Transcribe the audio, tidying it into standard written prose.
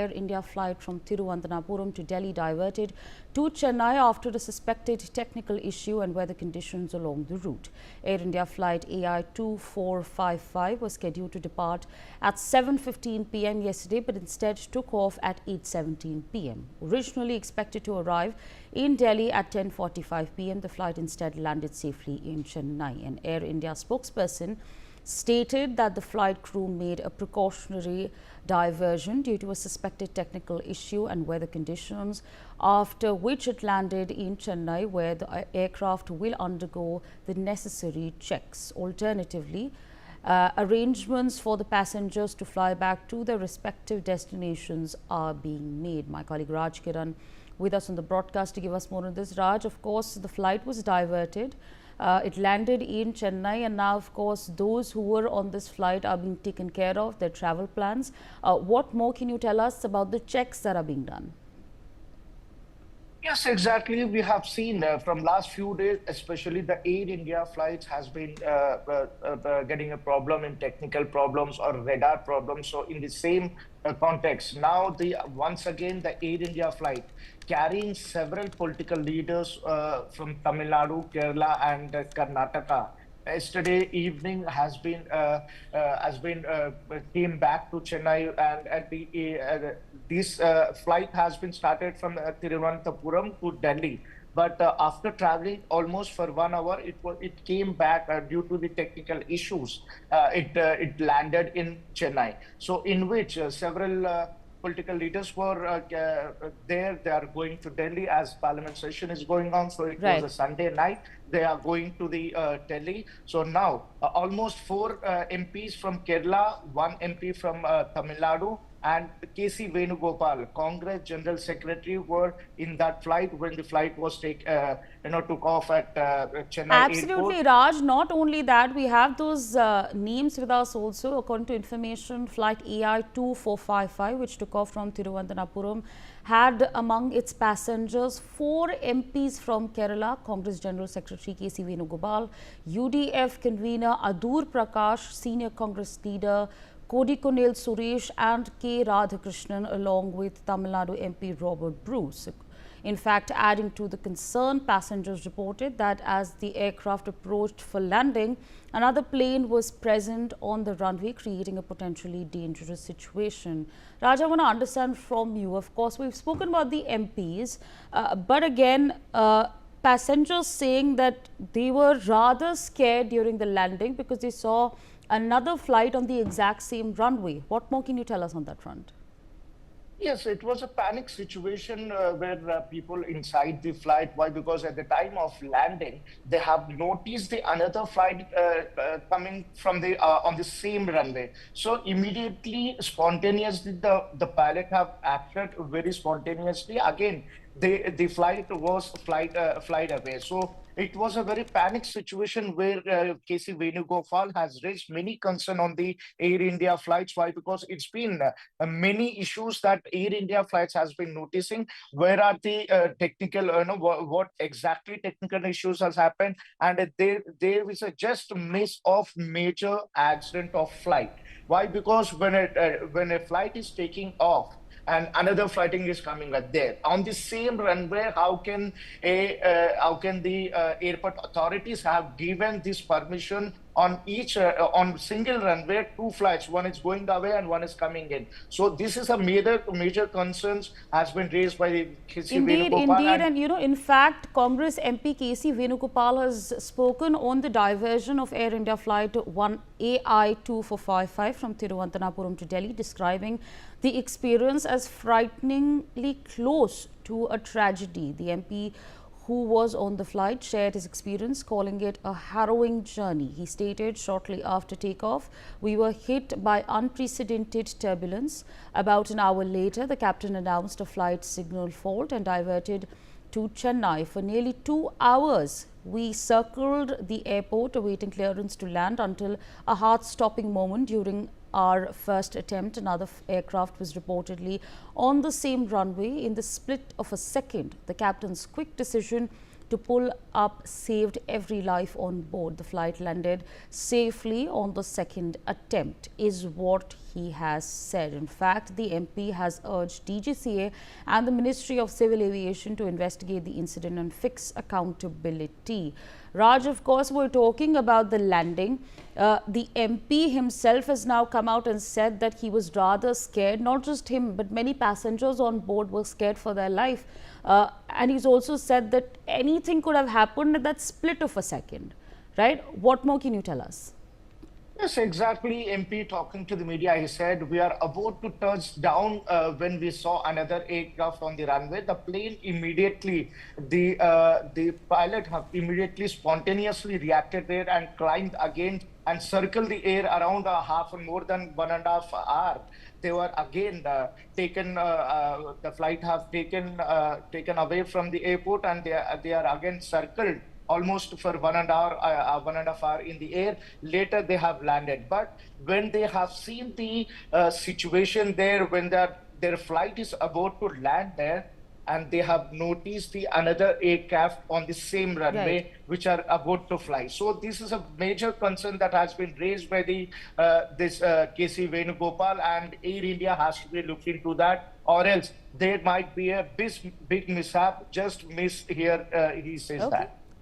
Air India flight from Thiruvananthapuram to Delhi diverted to Chennai after a suspected technical issue and weather conditions along the route. Air India flight AI 2455 was scheduled to depart at 7:15 p.m. yesterday, but instead took off at 8:17 p.m. Originally expected to arrive in Delhi at 10:45 p.m., the flight instead landed safely in Chennai. An Air India spokesperson stated that the flight crew made a precautionary diversion due to a suspected technical issue and weather conditions, after which it landed in Chennai, where the aircraft will undergo the necessary checks. Alternatively, arrangements for the passengers to fly back to their respective destinations are being made. My colleague Raj Kiran with us on the broadcast to give us more on this. Raj, of course, the flight was diverted. It landed in Chennai, and now, of course, those who were on this flight are being taken care of, their travel plans. What more can you tell us about the checks that are being done? Yes, exactly. We have seen from last few days, especially the Air India flights has been getting a problem in technical problems or radar problems. So in the same context, now once again the Air India flight carrying several political leaders from Tamil Nadu, Kerala, and Karnataka. Yesterday evening has been came back to Chennai, and this flight has been started from Thiruvananthapuram to Delhi. But after traveling almost for 1 hour, it came back due to the technical issues. It landed in Chennai. So in which several political leaders were there. They are going to Delhi as Parliament session is going on. So it was Right. a Sunday night. They are going to the Delhi. So now almost four MPs from Kerala, one MP from Tamil Nadu, and KC Venugopal, Congress General Secretary, were in that flight when the flight was took off at Chennai Absolutely, airport. Raj. Not only that, we have those names with us also. According to information, flight AI 2455, which took off from Thiruvananthapuram, had among its passengers 4 MPs from Kerala, Congress General Secretary KC Venugopal, UDF convener Adur Prakash, senior Congress leader Kodikonil Suresh, and K. Radhakrishnan, along with Tamil Nadu MP Robert Bruce. In fact, adding to the concern, passengers reported that as the aircraft approached for landing, another plane was present on the runway, creating a potentially dangerous situation. Raj, I want to understand from you. Of course, we've spoken about the MPs, but again, passengers saying that they were rather scared during the landing because they saw another flight on the exact same runway. What more can you tell us on that front? Yes, it was a panic situation where people inside the flight. Why? Because at the time of landing, they have noticed the another flight coming from the on the same runway. So immediately, spontaneously, the pilot have acted very spontaneously. Again, the flight was flight away. So it was a very panic situation where KC Venugopal has raised many concern on the Air India flights. Why? Because it's been many issues that Air India flights has been noticing. Where are the technical, what exactly technical issues has happened, and there is a just miss of major accident of flight. Why? Because when a flight is taking off and another flighting is coming right there on the same runway, how can the airport authorities have given this permission on each on single runway, two flights, one is going away and one is coming in? So this is a major concerns has been raised by KC Indeed, Venugopal. indeed. And And in fact, Congress MP KC Venugopal has spoken on the diversion of Air India flight 1 AI 2455 from Thiruvananthapuram to Delhi, describing the experience as frighteningly close to a tragedy. The MP, who was on the flight, shared his experience, calling it a harrowing journey. He stated, shortly after takeoff, we were hit by unprecedented turbulence. About an hour later, the captain announced a flight signal fault and diverted to Chennai. For nearly 2 hours, we circled the airport awaiting clearance to land until a heart-stopping moment during our first attempt. Another aircraft was reportedly on the same runway. In the split of a second, the captain's quick decision to pull up saved every life on board. The flight landed safely on the second attempt, is what he has said. In fact, the MP has urged DGCA and the Ministry of Civil Aviation to investigate the incident and fix accountability. Raj, of course, we're talking about the landing. The MP himself has now come out and said that he was rather scared. Not just him, but many passengers on board were scared for their life. And he's also said that anything could have happened at that split of a second. Right? What more can you tell us? Yes, exactly. MP talking to the media, he said, we are about to touch down when we saw another aircraft on the runway. The plane immediately, the pilot have immediately spontaneously reacted there and climbed again and circled the air around a half and more than 1.5 hours. They were again taken, the flight have taken away from the airport, and they are again circled almost for 1.5 hour in the air. Later they have landed, but when they have seen the situation there, when their flight is about to land there, and they have noticed the another aircraft on the same runway, Right. which are about to fly. So this is a major concern that has been raised by the this KC Venugopal, and Air India has to be looking into that, or else there might be a big mishap. Just miss here, he says Okay. that.